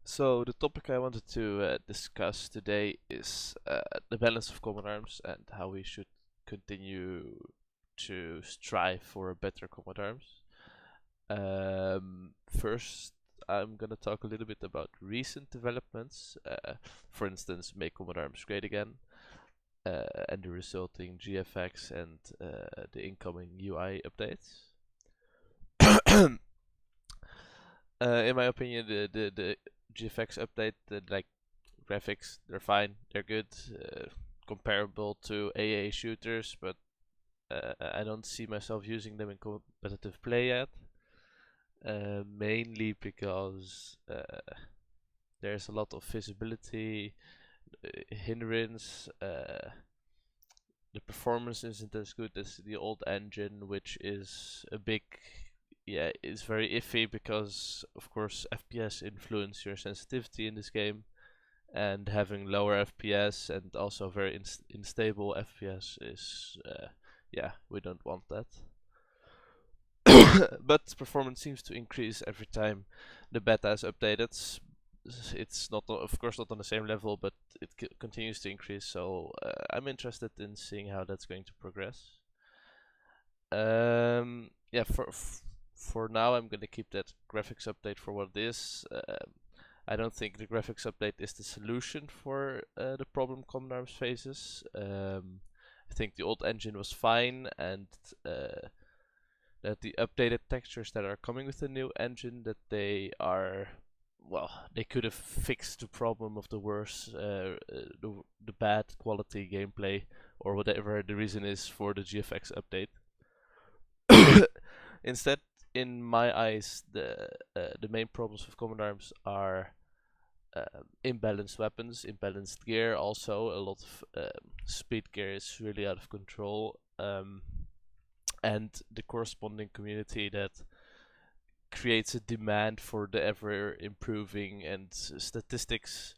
So the topic I wanted to discuss today is the balance of common arms and how we should continue to strive for a better common arms. First, I'm gonna talk a little bit about recent developments. For instance, make common arms great again, and the resulting GFX and the incoming UI updates. In my opinion, the GFX update, like graphics, they're fine, they're good, comparable to AA shooters, but I don't see myself using them in competitive play yet. Mainly because there's a lot of visibility, hindrance, the performance isn't as good as the old engine, which is a big, yeah, it's very iffy because of course FPS influence your sensitivity in this game, and having lower FPS and also very unstable FPS is, yeah, we don't want that. But performance seems to increase every time the beta is updated. It's not, of course, not on the same level, but it continues to increase. So I'm interested in seeing how that's going to progress. Yeah, for now, I'm gonna keep that graphics update for what it is. I don't think the graphics update is the solution for the problem Common Arms faces. I think the old engine was fine, and that the updated textures that are coming with the new engine, that they are, well, they could have fixed the problem of the worse, the bad quality gameplay, or whatever the reason is for the GFX update. Instead, in my eyes, the main problems with Common Arms are imbalanced weapons, imbalanced gear. Also, a lot of speed gear is really out of control, and the corresponding community that creates a demand for the ever improving and statistics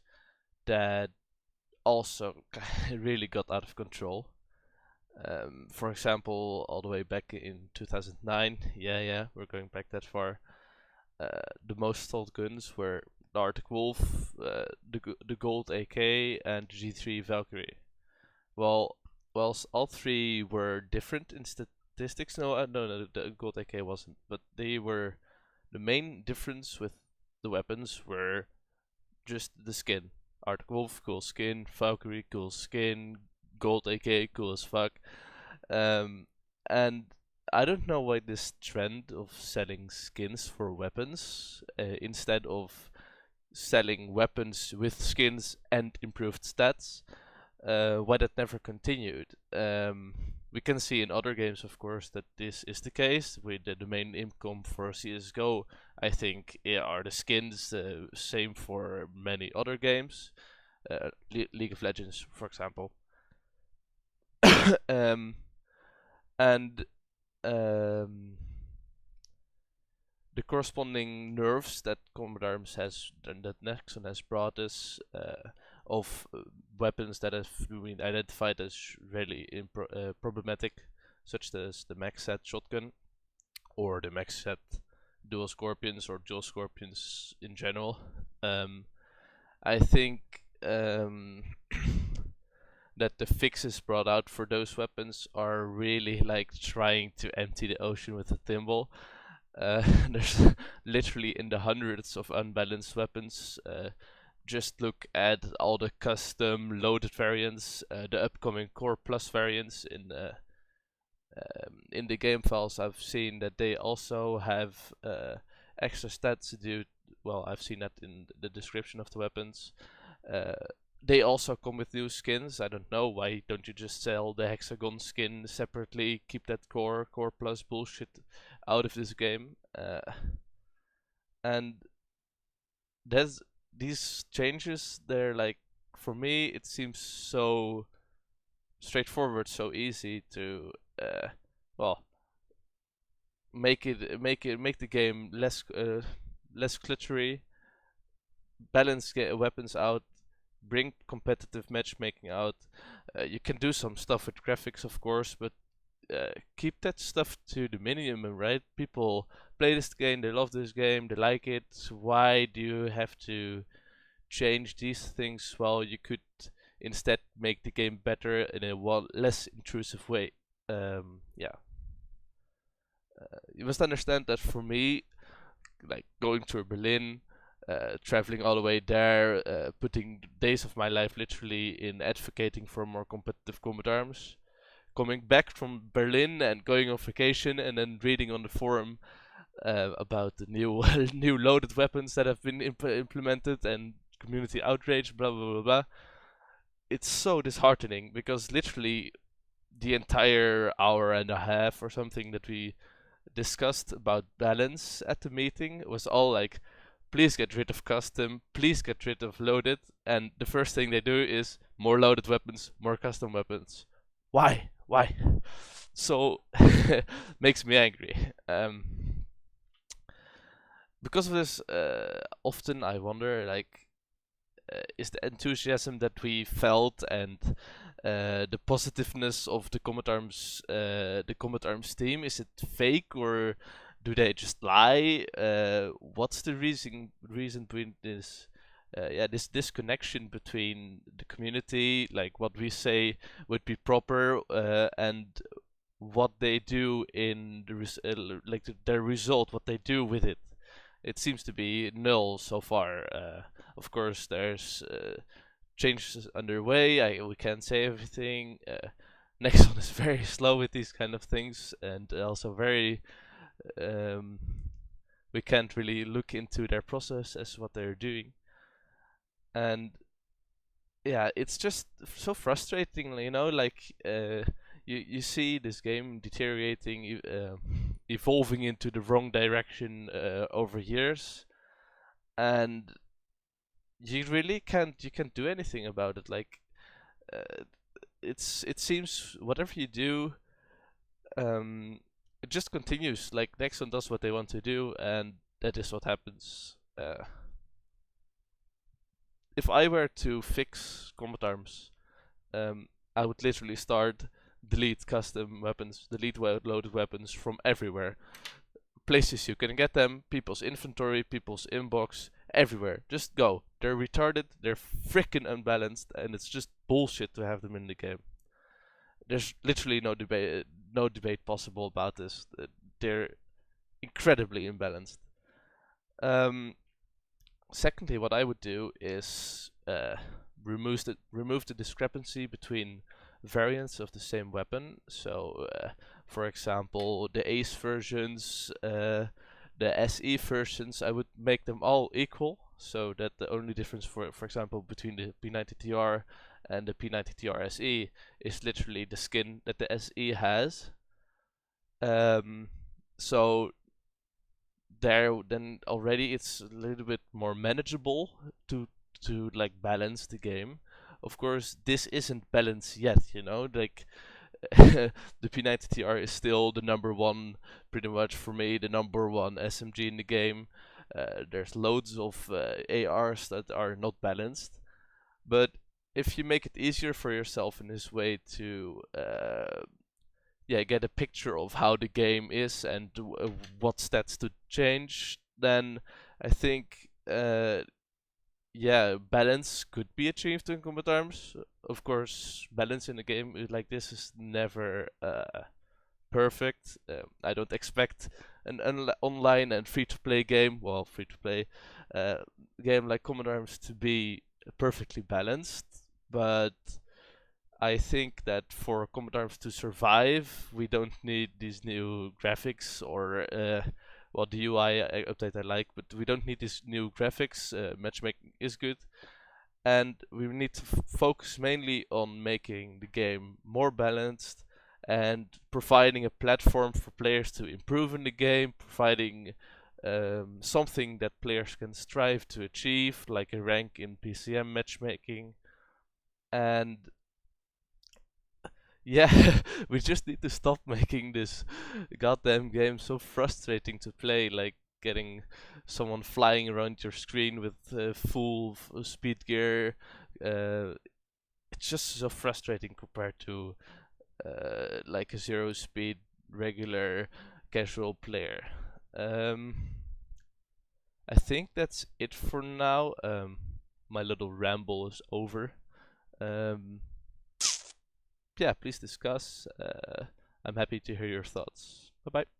that also really got out of control. For example, all the way back in 2009, yeah, we're going back that far. The most sold guns were the Arctic Wolf, the Gold AK, and the G3 Valkyrie. Well, whilst all three were different in statistics, no, the Gold AK wasn't, but they were, the main difference with the weapons were just the skin. Arctic Wolf, cool skin. Valkyrie, cool skin. Gold AK, cool as fuck. And I don't know why this trend of selling skins for weapons instead of selling weapons with skins and improved stats, why that never continued. We can see in other games, of course, that this is the case. With the main income for CS:GO, I think, yeah, are the skins. Same for many other games, League of Legends, for example. um, and um, the corresponding nerfs that Combat Arms has, that Nexon has brought us, of weapons that have been identified as really problematic, such as the max set shotgun or the max set dual scorpions or dual scorpions in general. I think that the fixes brought out for those weapons are really like trying to empty the ocean with a thimble. There's literally in the hundreds of unbalanced weapons. Just look at all the custom loaded variants, the upcoming Core Plus variants in the game files. I've seen that they also have extra stats due. Well, I've seen that in the description of the weapons. Uh, they also come with new skins. I don't know, why don't you just sell the hexagon skin separately? Keep that core plus bullshit out of this game. And there's these changes. They're like, for me, it seems so straightforward, so easy to well, make the game less glittery, balance weapons out, bring competitive matchmaking out. You can do some stuff with graphics, of course, but keep that stuff to the minimum, right? People play this game, they love this game, they like it. Why do you have to change these things while you could instead make the game better in a less intrusive way? Yeah, you must understand that for me, like going to Berlin, traveling all the way there, putting days of my life literally in advocating for more competitive combat arms, coming back from Berlin and going on vacation and then reading on the forum about the new new loaded weapons that have been implemented and community outrage, blah blah blah blah. It's so disheartening because literally the entire hour and a half or something that we discussed about balance at the meeting was all like, please get rid of custom, please get rid of loaded, and the first thing they do is more loaded weapons, more custom weapons. Why? Why? So makes me angry. Because of this, often I wonder, like, is the enthusiasm that we felt and the positiveness of the Combat Arms team, is it fake or do they just lie? What's the reason between this? Yeah, this disconnection between the community, like what we say would be proper, and what they do in their result, what they do with it. It seems to be null so far. Of course, there's changes underway. We can't say everything. Nexon is very slow with these kind of things, and also very. Um, we can't really look into their process as what they're doing, and yeah, it's just so frustrating. You know, like you see this game deteriorating, evolving into the wrong direction over years, and you can't do anything about it. Like uh, it seems whatever you do, it just continues. Like Nexon does what they want to do, and that is what happens. If I were to fix combat arms, I would literally start delete custom weapons, delete loaded weapons from everywhere. Places you can get them, people's inventory, people's inbox, everywhere. Just go. They're retarded, they're freaking unbalanced, and it's just bullshit to have them in the game. There's literally no debate possible about this. They're incredibly imbalanced. Um, Secondly, what I would do is remove the discrepancy between variants of the same weapon. So, for example, the Ace versions, the SE versions, I would make them all equal, so that the only difference, for example, between the P90TR and the P90TR SE is literally the skin that the SE has. So there, then already it's a little bit more manageable to like balance the game. Of course, this isn't balanced yet, you know, like the P90TR is still the number one, pretty much for me, the number one SMG in the game. There's loads of ARs that are not balanced, but if you make it easier for yourself in this way to yeah, get a picture of how the game is and what stats to change, then I think yeah, balance could be achieved in combat arms. Of course, balance in a game like this is never perfect. I don't expect an online and free-to-play game, well, free-to-play game like combat arms to be perfectly balanced, but I think that for Combat Arms to survive, we don't need these new graphics or well, the UI update I like, but we don't need these new graphics. Matchmaking is good, and we need to focus mainly on making the game more balanced and providing a platform for players to improve in the game, providing something that players can strive to achieve, like a rank in PCM matchmaking, and yeah, we just need to stop making this goddamn game so frustrating to play, like getting someone flying around your screen with full speed gear. It's just so frustrating compared to like a zero speed regular casual player. Um, I think that's it for now. My little ramble is over. Um, yeah, please discuss. I'm happy to hear your thoughts. Bye bye.